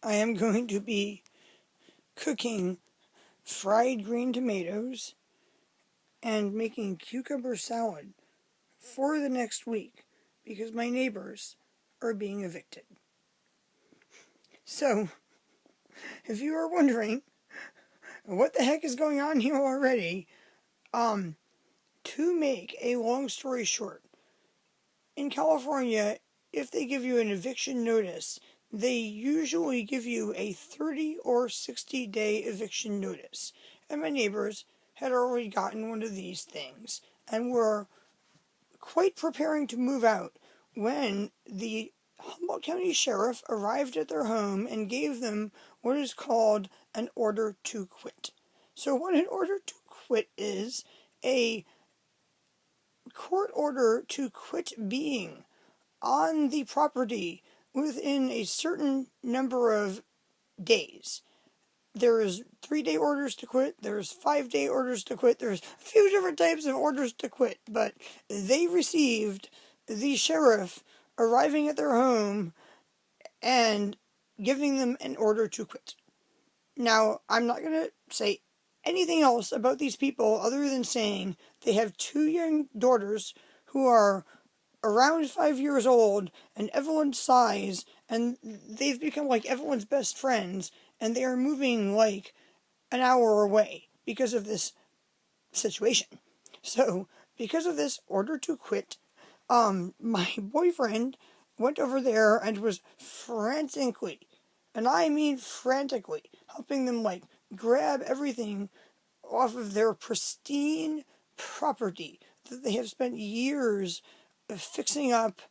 I am going to be cooking fried green tomatoes and making cucumber salad for the next week because my neighbors are being evicted. So, if you are wondering what the heck is going on here already, to make a long story short, in California, if they give you an eviction notice, they usually give you a 30 or 60-day eviction notice. And my neighbors had already gotten one of these things and were quite preparing to move out when the Humboldt County Sheriff arrived at their home and gave them what is called an order to quit. So what an order to quit is a court order to quit being on the property within a certain number of days. There's 3-day orders to quit, there's 5-day orders to quit, there's a few different types of orders to quit, but they received the sheriff arriving at their home and giving them an order to quit. Now, I'm not going to say anything else about these people other than saying they have 2 young daughters who are around 5 years old and Evelyn's size, and they've become like Evelyn's best friends, and they are moving like an hour away because of this situation. So, because of this order to quit, my boyfriend went over there and was frantically, and I mean frantically, helping them like grab everything off of their pristine property that they have spent years fixing up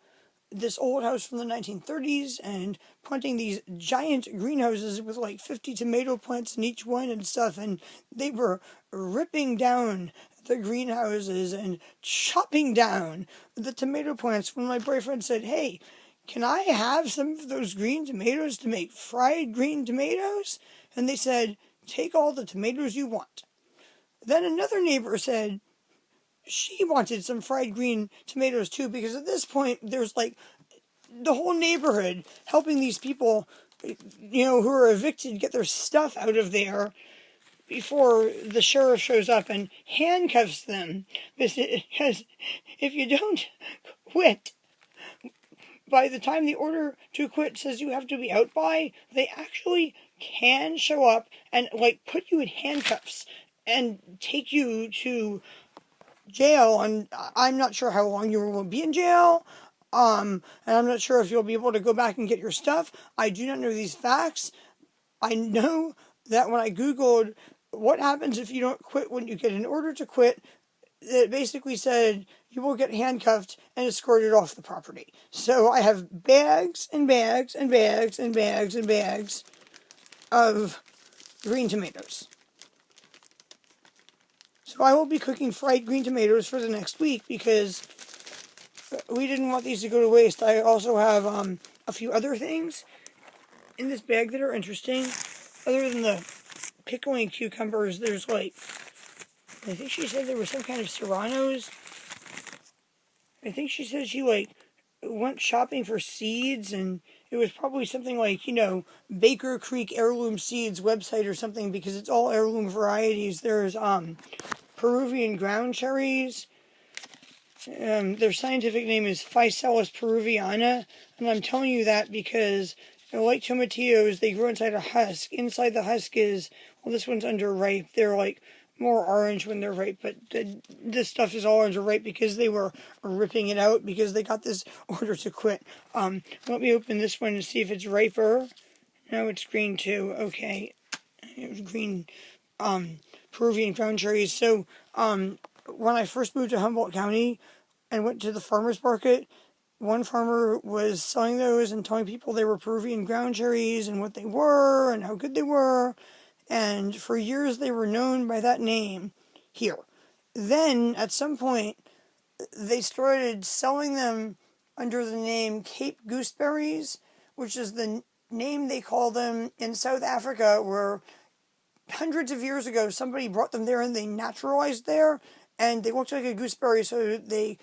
this old house from the 1930s and planting these giant greenhouses with like 50 tomato plants in each one and stuff, and they were ripping down the greenhouses and chopping down the tomato plants when my boyfriend said, "Hey, can I have some of those green tomatoes to make fried green tomatoes?" And they said, "Take all the tomatoes you want." Then another neighbor said she wanted some fried green tomatoes too, because at this point there's like the whole neighborhood helping these people, who are evicted, get their stuff out of there before the sheriff shows up and handcuffs them. Because if you don't quit by the time the order to quit says you have to be out by, they actually can show up and like put you in handcuffs and take you to jail, and I'm not sure how long you will be in jail, and I'm not sure if you'll be able to go back and get your stuff. I do not know these facts. I know that when I Googled what happens if you don't quit when you get an order to quit, it basically said you will get handcuffed and escorted off the property. So I have bags and bags and bags and bags and bags of green tomatoes. So I will be cooking fried green tomatoes for the next week because we didn't want these to go to waste. I also have a few other things in this bag that are interesting. Other than the pickling cucumbers, there's like, I think she said there was some kind of serranos. I think she said she went shopping for seeds, and it was probably something like, Baker Creek Heirloom Seeds website or something, because it's all heirloom varieties. There's Peruvian ground cherries. Their scientific name is physalis peruviana, and I'm telling you that because, like tomatillos, they grow inside a husk. Inside the husk is, well, this one's underripe. They're like more orange when they're ripe, but this stuff is all underripe because they were ripping it out because they got this order to quit. Let me open this one to see if it's riper. No, it's green too. Okay, it was green. Peruvian ground cherries. So, when I first moved to Humboldt County and went to the farmer's market, one farmer was selling those and telling people they were Peruvian ground cherries and what they were and how good they were. And for years they were known by that name here. Then, at some point, they started selling them under the name Cape gooseberries, which is the name they call them in South Africa, where hundreds of years ago somebody brought them there and they naturalized there, and they looked like a gooseberry, so they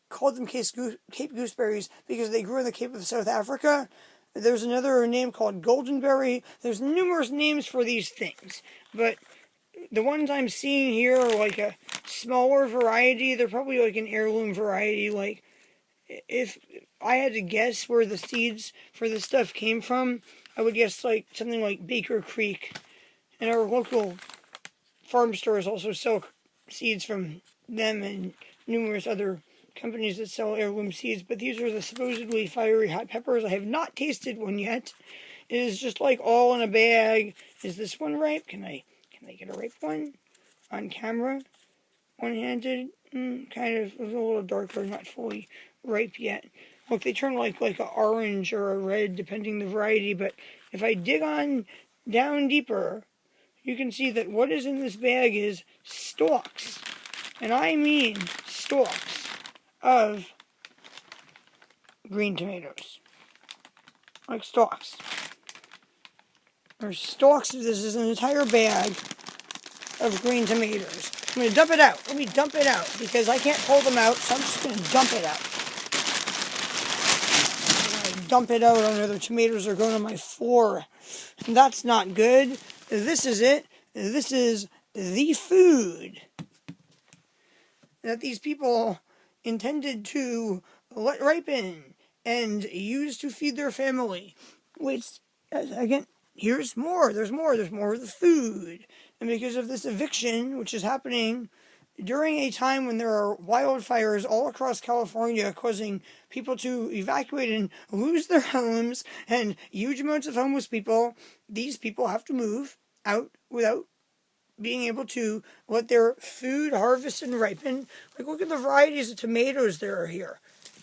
called them Cape gooseberries because they grew in the Cape of South Africa. There's another name called goldenberry. There's numerous names for these things, but the ones I'm seeing here are like a smaller variety. They're probably like an heirloom variety. Like, if I had to guess where the seeds for this stuff came from, I would guess like something like Baker Creek. And our local farm stores also sell seeds from them and numerous other companies that sell heirloom seeds. But these are the supposedly fiery hot peppers. I have not tasted one yet. It is just like all in a bag. Is this one ripe? Can I get a ripe one on camera? One-handed? Kind of a little darker, not fully ripe yet. Look, they turn like an orange or a red, depending the variety. But if I dig on down deeper, you can see that what is in this bag is stalks. And I mean stalks of green tomatoes. Like stalks. There's stalks. This is an entire bag of green tomatoes. I'm going to dump it out. Let me dump it out because I can't pull them out, so I'm just going to dump it out. I'm going to dump it out, or the tomatoes are going on my floor. And that's not good. This is it. This is the food that these people intended to let ripen and use to feed their family. Which, again, here's more. There's more of the food. And because of this eviction, which is happening during a time when there are wildfires all across California causing people to evacuate and lose their homes, and huge amounts of homeless people, these people have to move out without being able to let their food harvest and ripen. Like, look at the varieties of tomatoes there are here.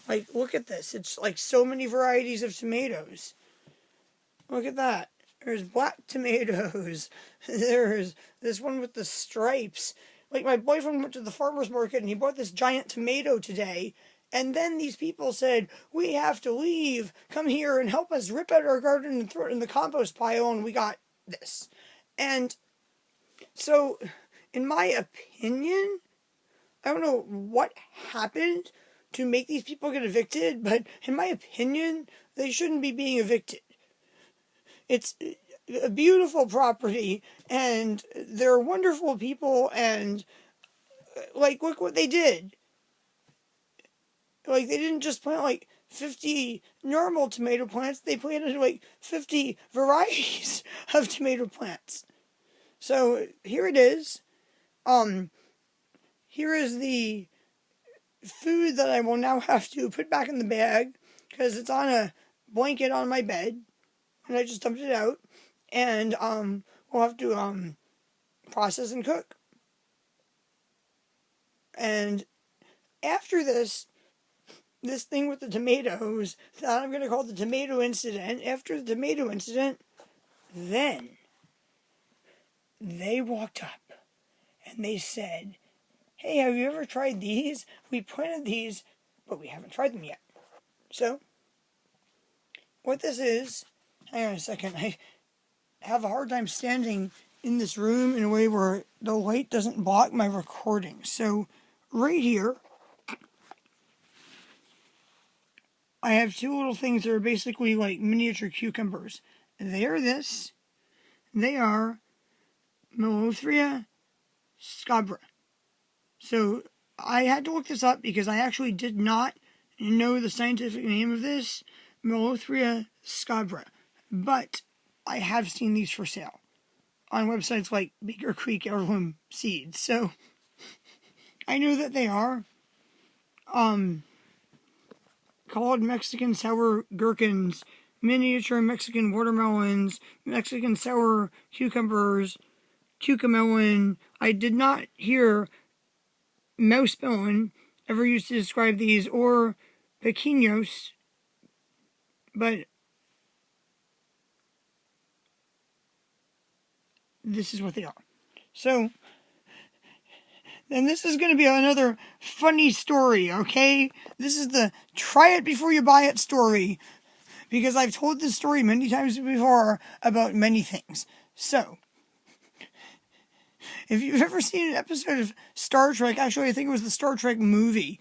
Like, look at this. It's like so many varieties of tomatoes. Look at that. There's black tomatoes. There's this one with the stripes. Like, my boyfriend went to the farmer's market and he bought this giant tomato today. And then these people said, we have to leave. Come here and help us rip out our garden and throw it in the compost pile. And we got this. And so, in my opinion, I don't know what happened to make these people get evicted, but in my opinion, they shouldn't be being evicted. It's a beautiful property, and they're wonderful people, and, like, look what they did. Like, they didn't just plant, like, 50 normal tomato plants, they planted, like, 50 varieties of tomato plants. So, here it is. Here is the food that I will now have to put back in the bag, because it's on a blanket on my bed. And I just dumped it out, and we'll have to process and cook. And after this thing with the tomatoes, that I'm going to call the tomato incident, after the tomato incident, then they walked up and they said, hey, have you ever tried these? We planted these, but we haven't tried them yet. So, what this is, hang on a second, I have a hard time standing in this room in a way where the light doesn't block my recording. So, right here, I have two little things that are basically like miniature cucumbers. They are this. They are Melothria scabra. So, I had to look this up because I actually did not know the scientific name of this, Melothria scabra. But I have seen these for sale on websites like Baker Creek Heirloom Seeds. So, I know that they are called Mexican sour gherkins, miniature Mexican watermelons, Mexican sour cucumbers, cucamelon. I did not hear mousemelon ever used to describe these, or pequeños, but this is what they are. So, then this is going to be another funny story, okay? This is the try it before you buy it story, because I've told this story many times before about many things. So, if you've ever seen an episode of Star Trek, actually I think it was the Star Trek movie,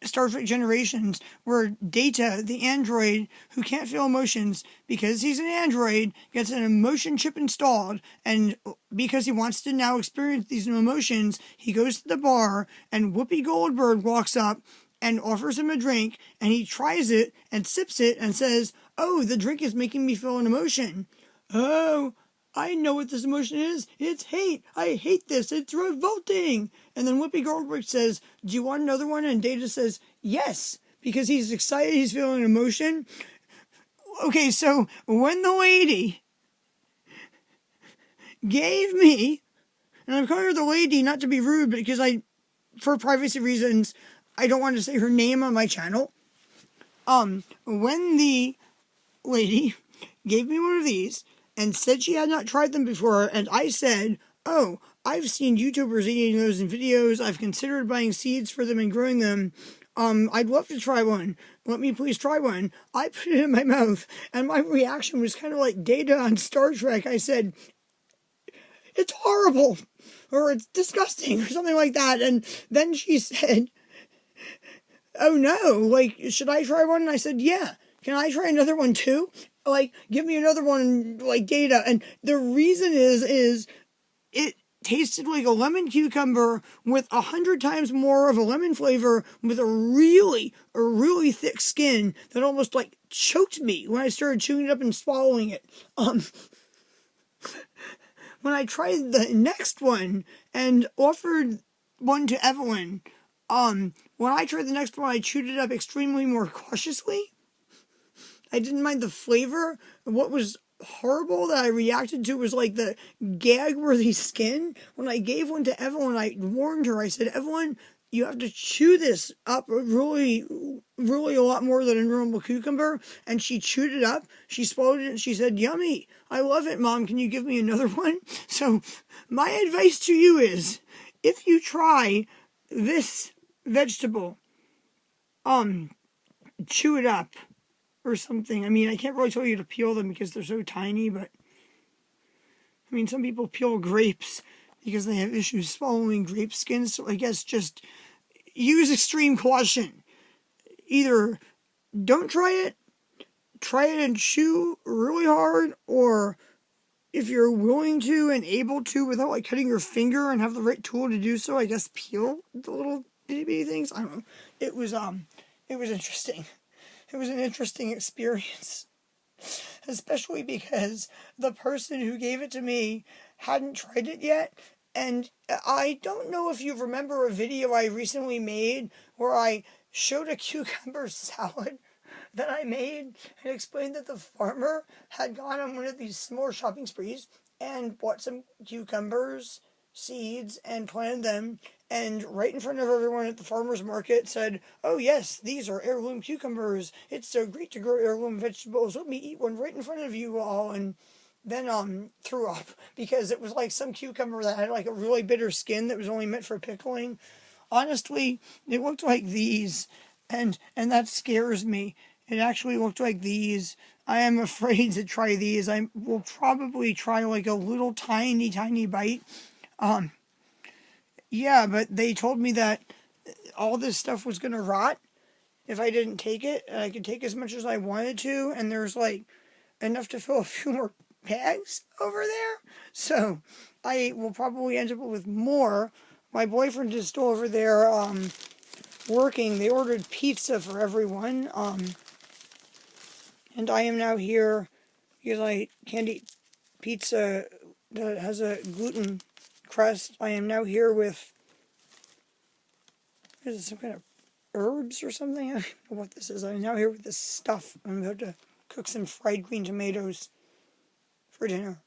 Star Trek Generations, where Data, the android who can't feel emotions because he's an android, gets an emotion chip installed, and because he wants to now experience these new emotions, he goes to the bar, and Whoopi Goldberg walks up and offers him a drink, and he tries it and sips it and says, "Oh, the drink is making me feel an emotion. Oh, I know what this emotion is. It's hate. I hate this. It's revolting." And then Whoopi Goldberg says, "Do you want another one?" And Data says, "Yes," because he's excited. He's feeling emotion. Okay, so when the lady gave me, and I'm calling her the lady not to be rude, but because for privacy reasons, I don't want to say her name on my channel. When the lady gave me one of these, and said she had not tried them before, and I said, "Oh, I've seen YouTubers eating those in videos. I've considered buying seeds for them and growing them. I'd love to try one. Let me please try one." I put it in my mouth, and my reaction was kind of like Data on Star Trek. I said, "It's horrible," or "It's disgusting," or something like that. And then she said, "Oh no, like, should I try one?" And I said, "Yeah. Can I try another one too? Like, give me another one, like Data." And the reason is it tasted like a lemon cucumber with 100 times more of a lemon flavor, with a really thick skin that almost like choked me when I started chewing it up and swallowing it. When I tried the next one and offered one to Evelyn, when I tried the next one, I chewed it up extremely more cautiously. I didn't mind the flavor. What was horrible that I reacted to was like the gag-worthy skin. When I gave one to Evelyn, I warned her. I said, "Evelyn, you have to chew this up really a lot more than a normal cucumber." And she chewed it up. She swallowed it and she said, "Yummy. I love it, Mom. Can you give me another one?" So my advice to you is, if you try this vegetable, chew it up or something. I mean, I can't really tell you to peel them because they're so tiny, but I mean, some people peel grapes because they have issues swallowing grape skins. So I guess just use extreme caution. Either don't try it and chew really hard, or if you're willing to and able to without like cutting your finger and have the right tool to do so, I guess peel the little bitty things. I don't know. It was interesting. It was an interesting experience, especially because the person who gave it to me hadn't tried it yet. And I don't know if you remember a video I recently made where I showed a cucumber salad that I made and explained that the farmer had gone on one of these small shopping sprees and bought some cucumbers, seeds, and planted them, and right in front of everyone at the farmer's market said, "Oh yes, these are heirloom cucumbers. It's so great to grow heirloom vegetables. Let me eat one right in front of you all." And then threw up because it was like some cucumber that had like a really bitter skin that was only meant for pickling. Honestly, it looked like these, and that scares me. It actually looked like these. I am afraid to try these. I will probably try like a little tiny bite. Yeah, but they told me that all this stuff was going to rot if I didn't take it. And I could take as much as I wanted to, and there's like enough to fill a few more bags over there. So I will probably end up with more. My boyfriend is still over there working. They ordered pizza for everyone. And I am now here because I can't eat pizza that has a gluten crust. I am now here with, is it some kind of herbs or something? I don't know what this is. I'm now here with this stuff. I'm about to cook some fried green tomatoes for dinner.